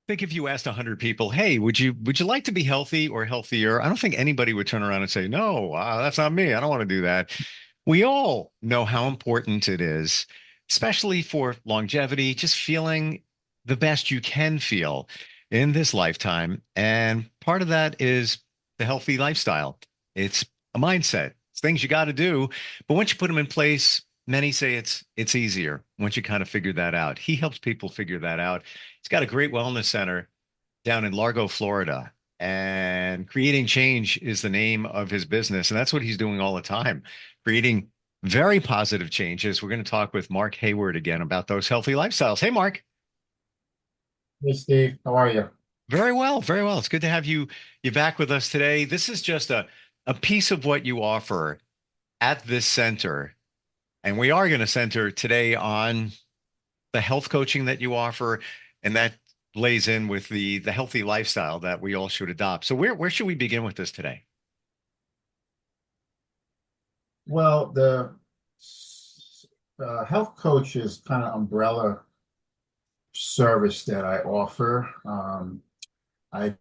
think if you asked 100 people, hey, would you like to be healthy or healthier? I don't think anybody would turn around and say, no, that's not me. I don't want to do that. We all know how important it is, especially for longevity, just feeling the best you can feel in this lifetime. And part of that is the healthy lifestyle. It's a mindset. It's things you got to do. But once you put them in place, many say it's easier once you kind of figure that out. He helps people figure that out. He's got a great wellness center down in Largo, Florida. And creating change is the name of his business. And that's what he's doing all the time, creating very positive changes. We're going to talk with Mark Hayward again about those healthy lifestyles. Hey, Mark. Hey Steve, how are you? Very well, very well. It's good to have you back with us today. This is just a piece of what you offer at this center. And we are going to center today on the health coaching that you offer, and that lays in with the healthy lifestyle that we all should adopt. So where should we begin with this today? Well, the health coach is kind of umbrella service that I offer. I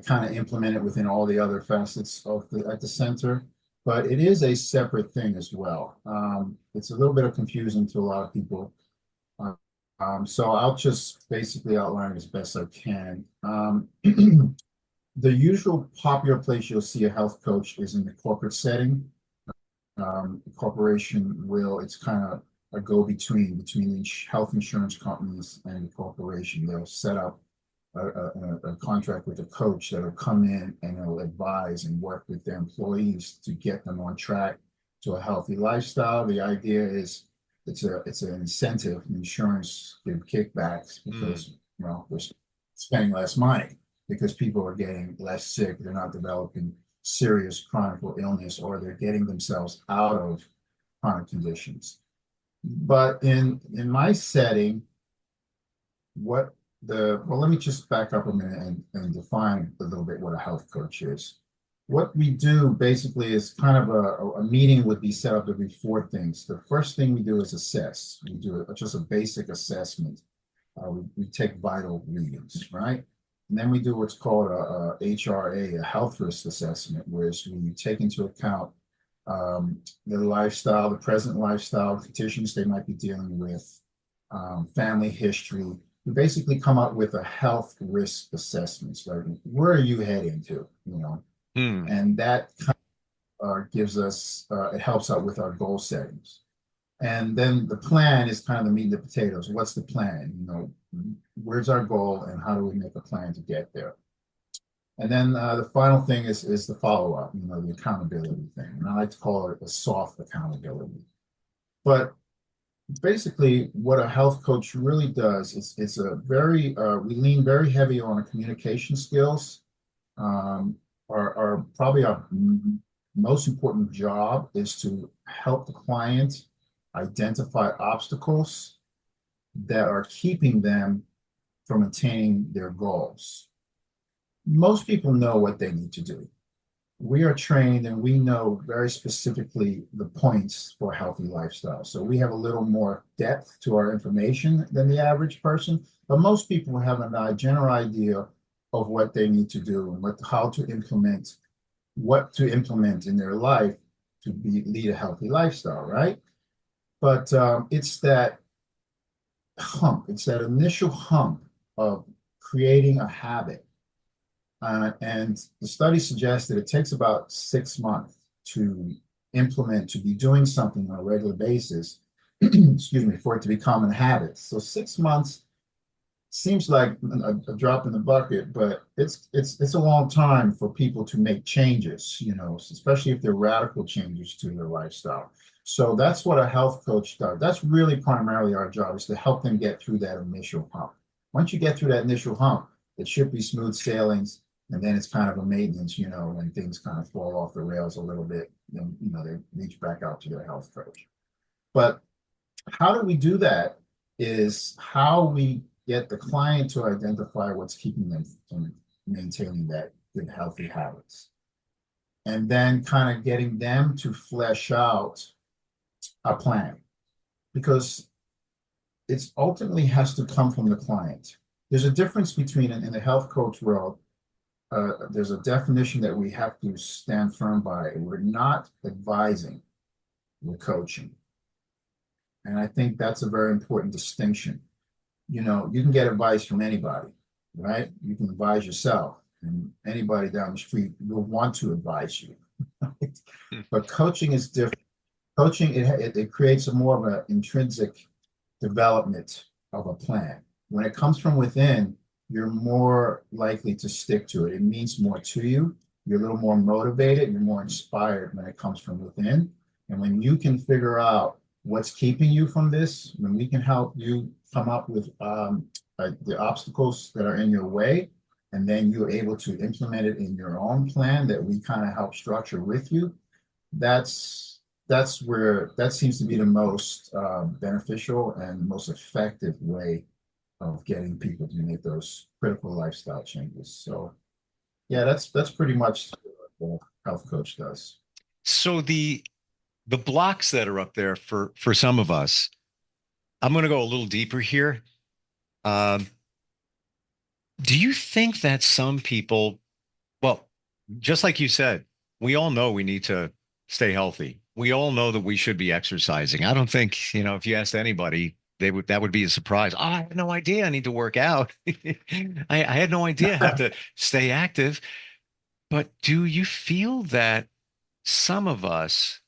kind of implement it within all the other facets of at the center, but it is a separate thing as well. It's a little bit of confusing to a lot of people. Uh, so I'll just basically outline it as best I can. The usual popular place you'll see a health coach is in the corporate setting. The corporation will, it's kind of a go-between the health insurance companies and the corporation. They'll set up a contract with a coach that'll come in and it'll advise and work with their employees to get them on track to a healthy lifestyle. The idea is it's an incentive. Insurance give kickbacks Hmm. because we're spending less money because people are getting less sick. They're not developing serious chronic illness, or they're getting themselves out of chronic conditions. But in my setting, what let me just back up a minute and define a little bit what a health coach is. What we do basically is kind of a meeting would be set up to be four things. The first thing we do is assess. We do just a basic assessment. We take vital readings, right? And then we do what's called a HRA, a health risk assessment, where we take into account their lifestyle, the present lifestyle conditions they might be dealing with, family history. We basically come up with a health risk assessment. Like, where are you heading to? Hmm. And that gives us, it helps out with our goal settings. And then the plan is kind of the meat and the potatoes. What's the plan? Where's our goal and how do we make a plan to get there? And then the final thing is the follow up, the accountability thing. And I like to call it a soft accountability. But basically, what a health coach really does is it's a very, we lean very heavy on communication skills. Um, our probably our most important job is to help the client identify obstacles that are keeping them from attaining their goals. Most people know what they need to do. We are trained and we know very specifically the points for a healthy lifestyle. So we have a little more depth to our information than the average person, but most people have a general idea of what they need to do and what to implement in their life to lead a healthy lifestyle, right? But it's that initial hump of creating a habit. And the study suggests that it takes about 6 months to to be doing something on a regular basis, excuse me, for it to become a habit. So 6 months seems like a drop in the bucket, but it's a long time for people to make changes, especially if they're radical changes to their lifestyle. So that's what a health coach does. That's really primarily our job, is to help them get through that initial hump. Once you get through that initial hump, it should be smooth sailings, and then it's kind of a maintenance, when things kind of fall off the rails a little bit, then they reach back out to their health coach. But how do we do that is how we get the client to identify what's keeping them from maintaining that good healthy habits, and then kind of getting them to flesh out a plan, because it's ultimately has to come from the client. there's a difference between in the health coach world. There's a definition that we have to stand firm by. We're not advising, we're coaching. And I think that's a very important distinction. You know, you can get advice from anybody, right? You can advise yourself, and anybody down the street will want to advise you. But coaching is different. Coaching, it creates a more of an intrinsic development of a plan. When it comes from within, you're more likely to stick to it. It means more to you. You're a little more motivated. You're more inspired when it comes from within. And when you can figure out what's keeping you from this, when we can help you come up with the obstacles that are in your way, and then you're able to implement it in your own plan that we kind of help structure with you, that's where that seems to be the most beneficial and most effective way of getting people to make those critical lifestyle changes. So yeah, that's pretty much what a health coach does. So the blocks that are up there for some of us, I'm going to go a little deeper here. Um, do you think that some people, well, just like you said, we all know we need to stay healthy. We all know that we should be exercising. I don't think, if you asked anybody, that would be a surprise. Oh, I had no idea I need to work out. I had no idea I have to stay active. But do you feel that some of us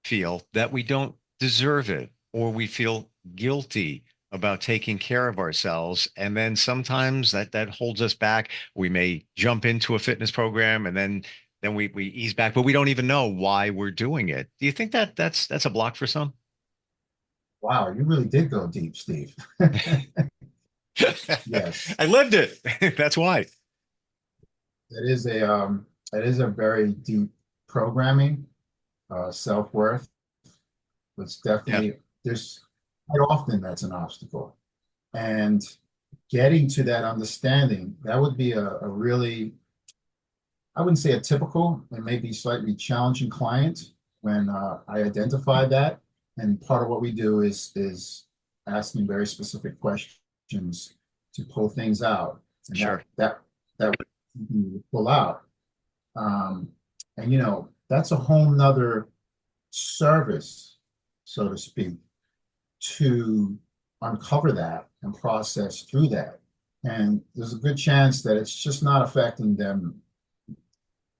feel that we don't deserve it, or we feel guilty about taking care of ourselves, and then sometimes that holds us back? We may jump into a fitness program, and then we ease back, but we don't even know why we're doing it. Do you think that that's a block for some? Wow, you really did go deep, Steve. Yes, I lived it. That's why. that is a very deep programming, self-worth. It's Yeah. definitely there's quite often that's an obstacle. And getting to that understanding, that would be a really, I wouldn't say a typical, it may be slightly challenging client when I identify that. And part of what we do is asking very specific questions to pull things out. And Sure. that we pull out. Um, and that's a whole nother service, so to speak, to uncover that and process through that. And there's a good chance that it's just not affecting them,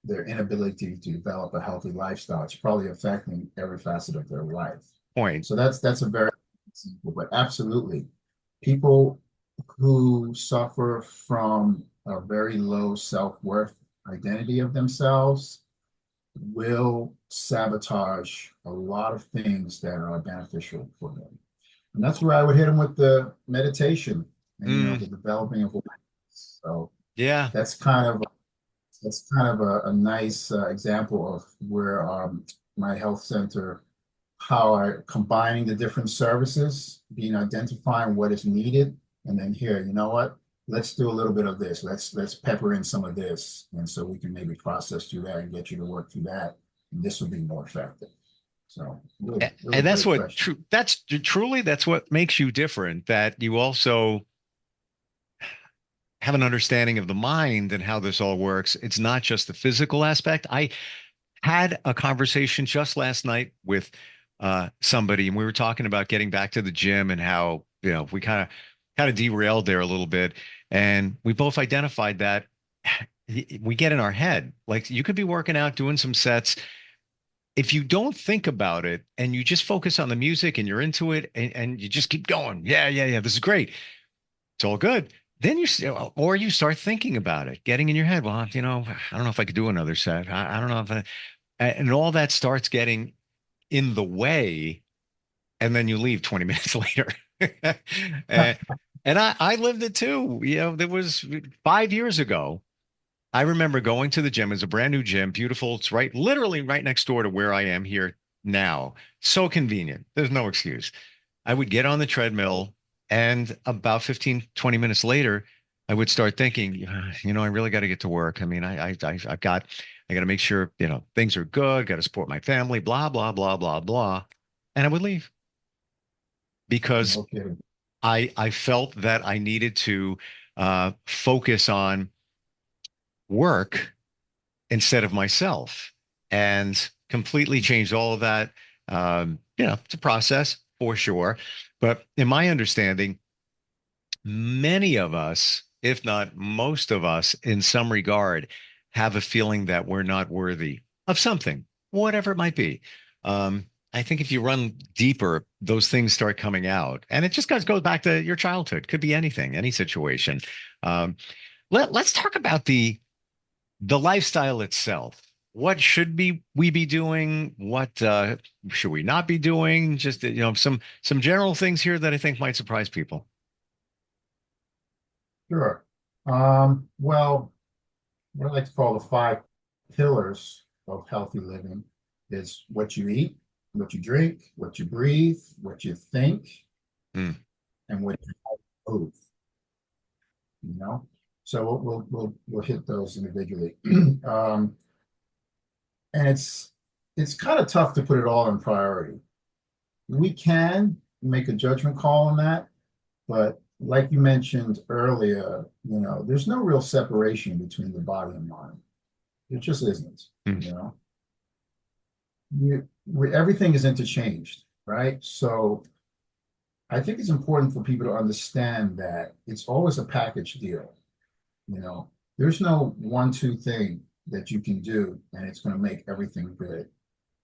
their inability to develop a healthy lifestyle. It's probably affecting every facet of their life. Point. So that's a very simple, but absolutely, people who suffer from a very low self-worth identity of themselves will sabotage a lot of things that are beneficial for them. And that's where I would hit them with the meditation and Mm, the developing of awareness. So yeah. that's kind of a nice example of where my health center, how I combining the different services, being identifying what is needed, and then here, you know what? Let's do a little bit of this. Let's pepper in some of this, and so we can maybe process through that and get you to work through that. And this will be more effective. So, really, really And that's great what question. that's what makes you different, that you also have an understanding of the mind and how this all works. It's not just the physical aspect. I had a conversation just last night with somebody, and we were talking about getting back to the gym and how, we kind of derailed there a little bit. And we both identified that we get in our head. Like, you could be working out, doing some sets. If you don't think about it and you just focus on the music and you're into it, and you just keep going, yeah, yeah, yeah, this is great. It's all good. Then or you start thinking about it, getting in your head. Well, I don't know if I could do another set. I don't know if and all that starts getting in the way, and then you leave 20 minutes later. and and I lived it too. There was 5 years ago. I remember going to the gym. It's a brand new gym, beautiful. It's literally right next door to where I am here now. So convenient. There's no excuse. I would get on the treadmill, and about 15, 20 minutes later, I would start thinking, I really got to get to work. I mean, I got to make sure, things are good, got to support my family, blah, blah, blah, blah, blah. And I would leave because No kidding. I felt that I needed to focus on work instead of myself and completely changed all of that. It's a process for sure. But in my understanding, many of us, if not most of us, in some regard, have a feeling that we're not worthy of something, whatever it might be. I think if you run deeper, those things start coming out. And it just goes back to your childhood. Could be anything, any situation. Um, let's talk about the lifestyle itself. What should we be doing? What should we not be doing? Just some general things here that I think might surprise people. Sure. Well, what I like to call the five pillars of healthy living is what you eat, what you drink, what you breathe, what you think, Hmm. and what you move, you know? So we'll hit those individually. Um, and it's kind of tough to put it all in priority. We can make a judgment call on that, but like you mentioned earlier, there's no real separation between the body and mind. It just isn't, Hmm. you know. Everything is interchanged, right? So I think it's important for people to understand that it's always a package deal. There's no one-two thing that you can do and it's going to make everything good.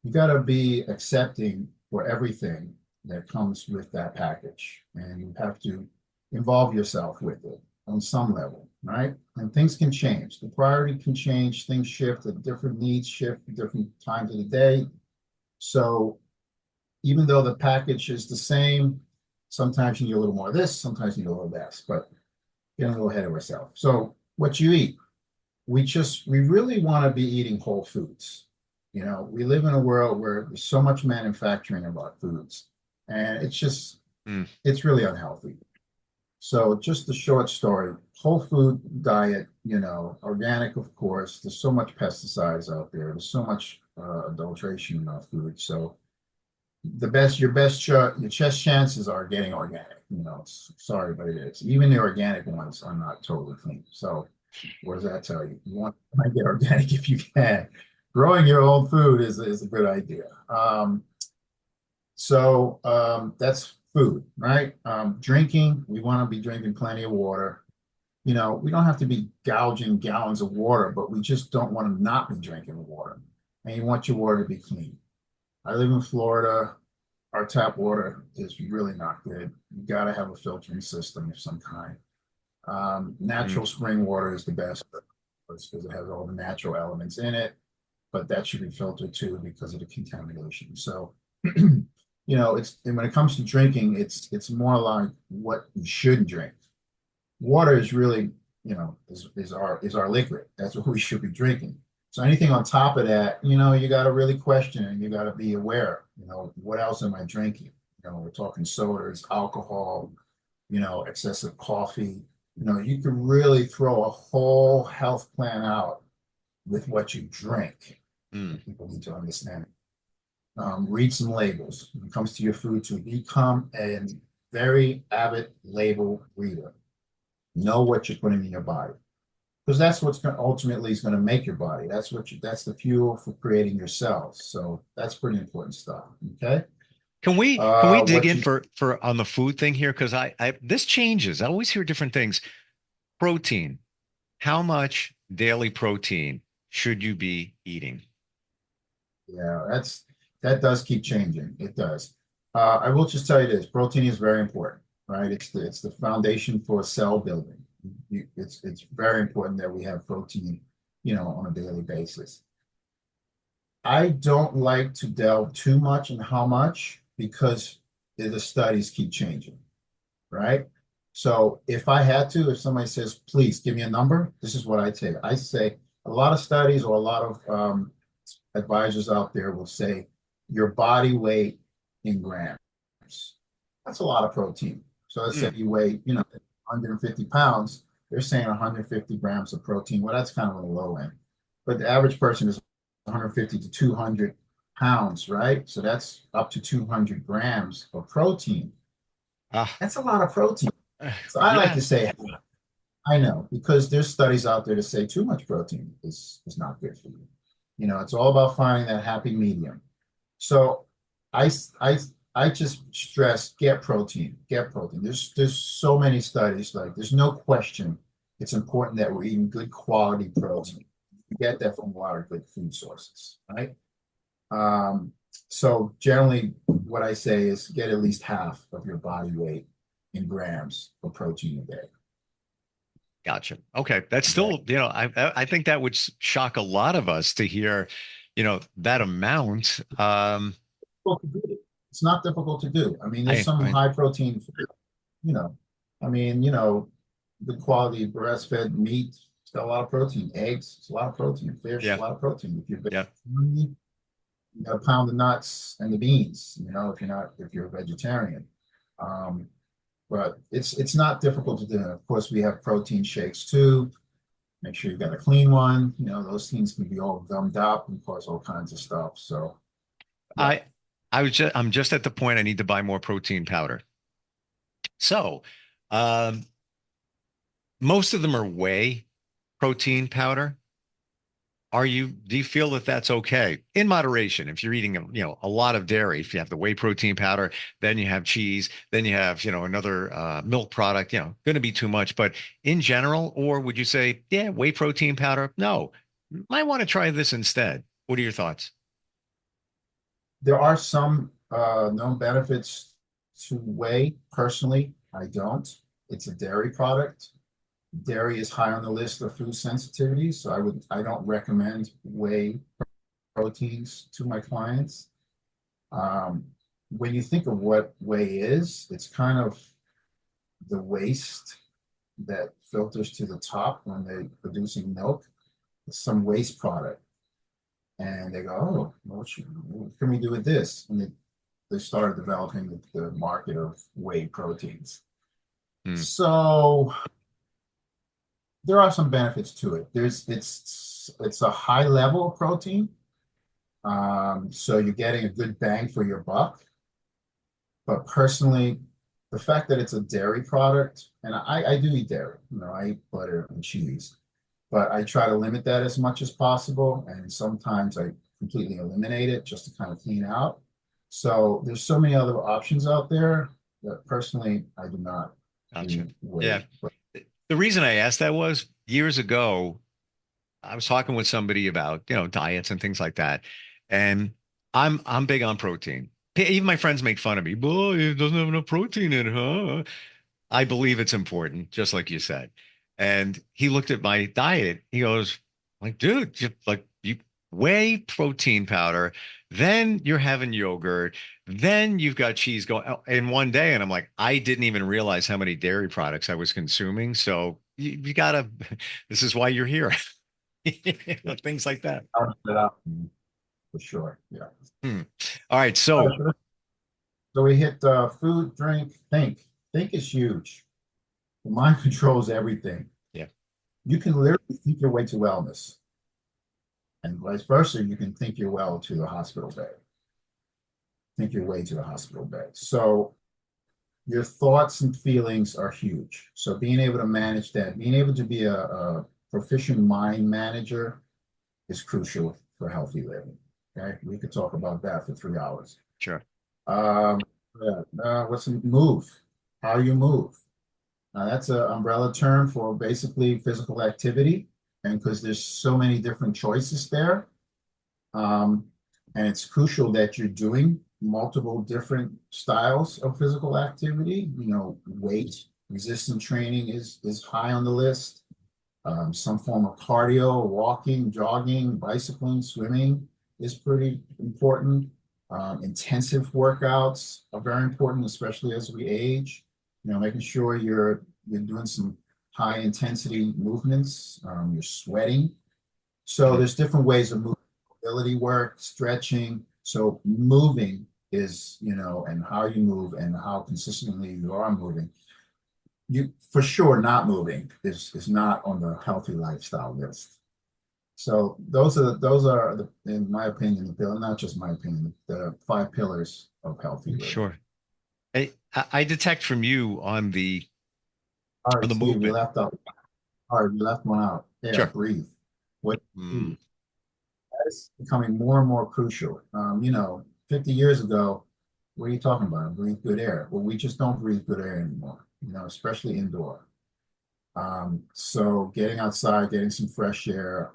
You got to be accepting for everything that comes with that package, and you have to involve yourself with it on some level, right? And things can change. The priority can change, things shift, the different needs shift at different times of the day. So even though the package is the same, sometimes you need a little more of this, sometimes you need a little less, but getting a little ahead of ourselves. So what you eat, we really want to be eating whole foods. We live in a world where there's so much manufacturing of our foods, and Hmm. it's really unhealthy. So just a short story, whole food diet, organic, of course. There's so much pesticides out there. There's so much adulteration in our food. So your best chances are getting organic. Sorry, but it is. Even the organic ones are not totally clean. So what does that tell you? You want to get organic if you can. Growing your own food is a good idea. That's food, right? Drinking, we want to be drinking plenty of water. We don't have to be gouging gallons of water, but we just don't want to not be drinking water. And you want your water to be clean. I live in Florida. Our tap water is really not good. You got to have a filtering system of some kind. Hmm. Natural spring water is the best because it has all the natural elements in it, but that should be filtered too because of the contamination. So, and when it comes to drinking, it's more like what you shouldn't drink. Water is really, is our liquid. That's what we should be drinking. So anything on top of that, you got to really question and you got to be aware. What else am I drinking? We're talking sodas, alcohol, excessive coffee. You can really throw a whole health plan out with what you drink. Hmm. People need to understand. Read some labels when it comes to your food to become a very avid label reader. Know what you're putting in your body because that's what's going ultimately is going to make your body. That's the fuel for creating your cells. So that's pretty important stuff. Okay. Can we dig What in you for on the food thing here? Because I this changes. I always hear different things. Protein. How much daily protein should you be eating? Yeah, that does keep changing. It does. I will just tell you this: protein is very important, right? It's the foundation for cell building. It's very important that we have protein, on a daily basis. I don't like to delve too much in how much because the studies keep changing, right? So if somebody says, please give me a number, this is what I take. I say a lot of studies or a lot of advisors out there will say your body weight in grams. That's a lot of protein. So let's say Hmm. you weigh, 150 pounds, they're saying 150 grams of protein. Well, that's kind of on the low end. But the average person is 150 to 200 pounds, right? So that's up to 200 grams of protein. Ah, That's a lot of protein. So I like yeah. to say, I know, because there's studies out there to say too much protein is not good for you. You know, it's all about finding that happy medium. So I I I just stress get protein, get protein. There's so many studies, like there's no question it's important that we're eating good quality protein. You get that from a lot of good food sources, right? Um, so generally what I say is get at least half of your body weight in grams of protein a day. Gotcha. Okay. That's Okay. still, I think that would shock a lot of us to hear, that amount. Difficult to do. It's not difficult to do. I mean, there's I, some I, high protein, you know, I mean, good quality breastfed meat, it's got a lot of protein. Eggs, it's a lot of protein. Fish, a yeah, lot of protein. If you're yeah. vegetarian, you got to pound the nuts and the beans, if you're a vegetarian. Um, but it's not difficult to do. Of course, we have protein shakes too. Make sure you got a clean one. Those things can be all gummed up and cause all kinds of stuff. So yeah. I, I'm just at the point I need to buy more protein powder. So, um, most of them are whey protein powder. Do you feel that that's okay in moderation? If you're eating, a lot of dairy, if you have the whey protein powder, then you have cheese, then you have, another milk product, going to be too much. But in general, or would you say, yeah, whey protein powder? No, might want to try this instead. What are your thoughts? There are some known benefits to whey. Personally, I don't. It's a dairy product. Dairy is high on the list of food sensitivities, so I don't recommend whey proteins to my clients. Um, when you think of what whey is, it's kind of the waste that filters to the top when they're producing milk. It's some waste product. And they go, oh, what can we do with this? And they started developing the market of whey proteins. Hmm, So there are some benefits to it. It's a high level of protein, so you're getting a good bang for your buck. But personally, the fact that it's a dairy product, and I do eat dairy, I eat butter and cheese, but I try to limit that as much as possible. And sometimes I completely eliminate it just to kind of clean out. So there's so many other options out there that personally I do not gotcha. do Yeah. whey. But The reason I asked that was years ago, I was talking with somebody about, diets and things like that. And I'm big on protein. Even my friends make fun of me. Boy, it doesn't have enough protein in it, huh? I believe it's important, just like you said. And he looked at my diet. He goes, like, dude, you whey protein powder, then you're having yogurt, then you've got cheese going in one day. And I'm like, I didn't even realize how many dairy products I was consuming. So you gotta, this is why you're here. Things like that. I'll put it up for sure. Yeah. Hmm. All right. All So, right, so we hit food, drink, think. Think is huge. The mind controls everything. yeah, You can literally think your way to wellness, and vice versa. You can think your well to the hospital bed. Think your way to the hospital bed. So your thoughts and feelings are huge. So being able to manage that, being able to be a proficient mind manager is crucial for healthy living. Okay, we could talk about that for 3 hours. sure. Um, yeah, what's a move? How you move? That's an umbrella term for basically physical activity, and because there's so many different choices there, um, and it's crucial that you're doing multiple different styles of physical activity. Weight resistance training is high on the list. Some form of cardio, walking, jogging, bicycling, swimming is pretty important. Intensive workouts are very important, especially as we age. Making sure you're doing some high intensity movements, you're sweating. So Mhm. there's different ways of moving, mobility work, stretching. So moving is, and how you move and how consistently you are moving. You for sure not moving is not on the healthy lifestyle list. So those are in my opinion, not just my opinion, the five pillars of healthy living. Sure. Hey, I detect from you All on right, the Steve, we movement. left out. All right, we left one out. Air, Sure. breathe. What you Mm, breathe? That is becoming more and more crucial. 50 years ago, what are you talking about? Breathe good air. Well, we just don't breathe good air anymore, especially indoor. So getting outside, getting some fresh air,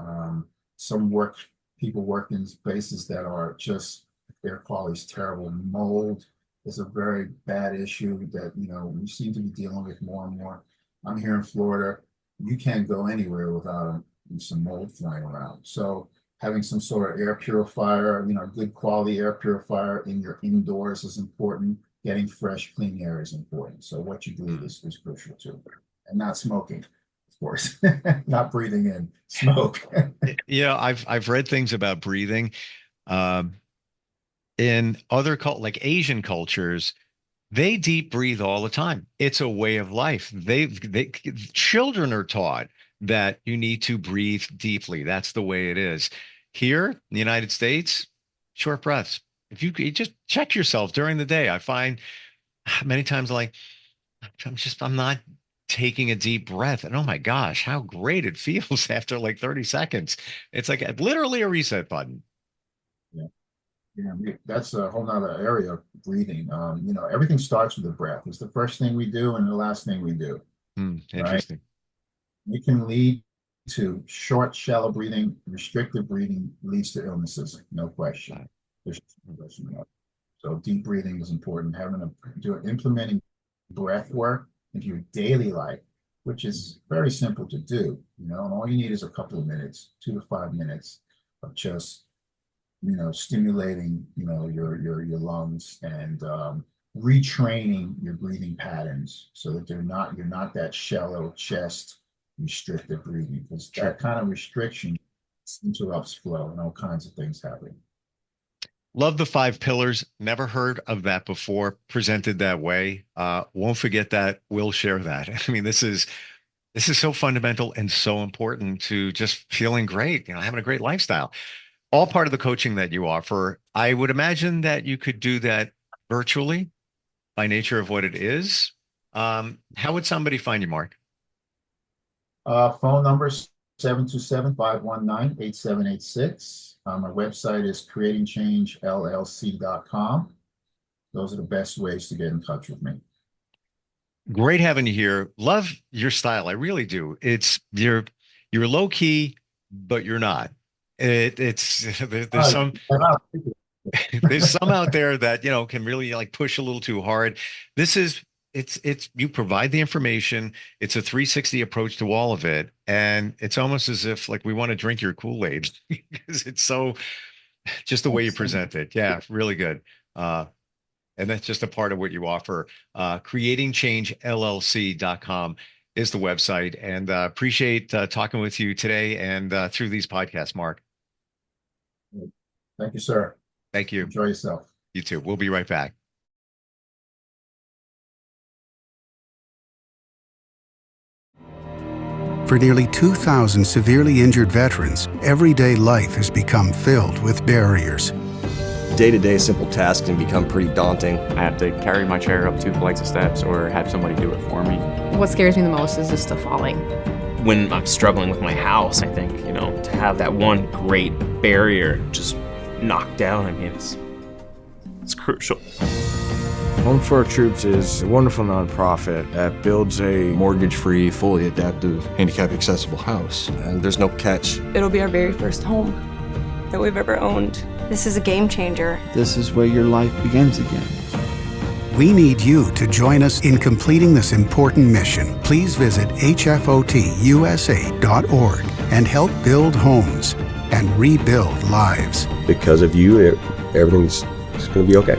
some work, people work in places that are just air quality is terrible. Mold is a very bad issue that, we seem to be dealing with more and more. I'm here in Florida. You can't go anywhere without some mold flying around. So having some sort of air purifier, good quality air purifier in your indoors is important. Getting fresh, clean air is important. So what you breathe mm. is crucial too, and not smoking, of course, not breathing in smoke. I've read things about breathing. Um, in other like Asian cultures, they deep breathe all the time. It's a way of life. They children are taught that you need to breathe deeply. That's the way it is. Here in the United States, short breaths. If you just check yourself during the day, I find many times like I'm not taking a deep breath. And oh my gosh, how great it feels after like 30 seconds. It's like literally a reset button. Yeah, yeah, that's a whole nother area of breathing. Everything starts with the breath. It's the first thing we do and the last thing we do, right? Interesting. It can lead to short, shallow breathing. Restricted breathing leads to illnesses, no question. There's no question about it. So deep breathing is important. Implementing breath work into your daily life, which is very simple to do, and all you need is a couple of minutes, 2 to 5 minutes of just, stimulating, your lungs and retraining your breathing patterns so that you're not that shallow chest restricted breathing, because Sure. that kind of restriction interrupts flow and all kinds of things happen. Love the five pillars. Never heard of that before, presented that way. Won't forget that. We'll share that. I mean, this is so fundamental and so important to just feeling great, having a great lifestyle. All part of the coaching that you offer. I would imagine that you could do that virtually by nature of what it is. How would somebody find you, Mark? Phone number 727-519-8786. My website is creatingchangellc.com. Those are the best ways to get in touch with me. Great having you here. Love your style. I really do. It's you're low key, but you're not. It's there's Uh, some there's some out there that can really like push a little too hard. This is it's you provide the information. It's a 360 approach to all of it, and it's almost as if like we want to drink your Kool-Aid because it's so just the way you present it. Yeah, really good. Uh, and that's just a part of what you offer. Creatingchangellc.com is the website. And appreciate talking with you today and through these podcasts, Mark. Thank you, sir. Thank you. Enjoy yourself. You too. We'll be right back. For nearly 2,000 severely injured veterans, everyday life has become filled with barriers. Day-to-day simple tasks can become pretty daunting. I have to carry my chair up 2 flights of steps or have somebody do it for me. What scares me the most is just the falling. When I'm struggling with my house, I think, to have that one great barrier just knocked down, it's crucial. Home for Our Troops is a wonderful nonprofit that builds a mortgage-free, fully adaptive, handicap-accessible house. And there's no catch. It'll be our very first home that we've ever owned. This is a game changer. This is where your life begins again. We need you to join us in completing this important mission. Please visit hfotusa.org and help build homes and rebuild lives. Because of you, everything's going to be okay.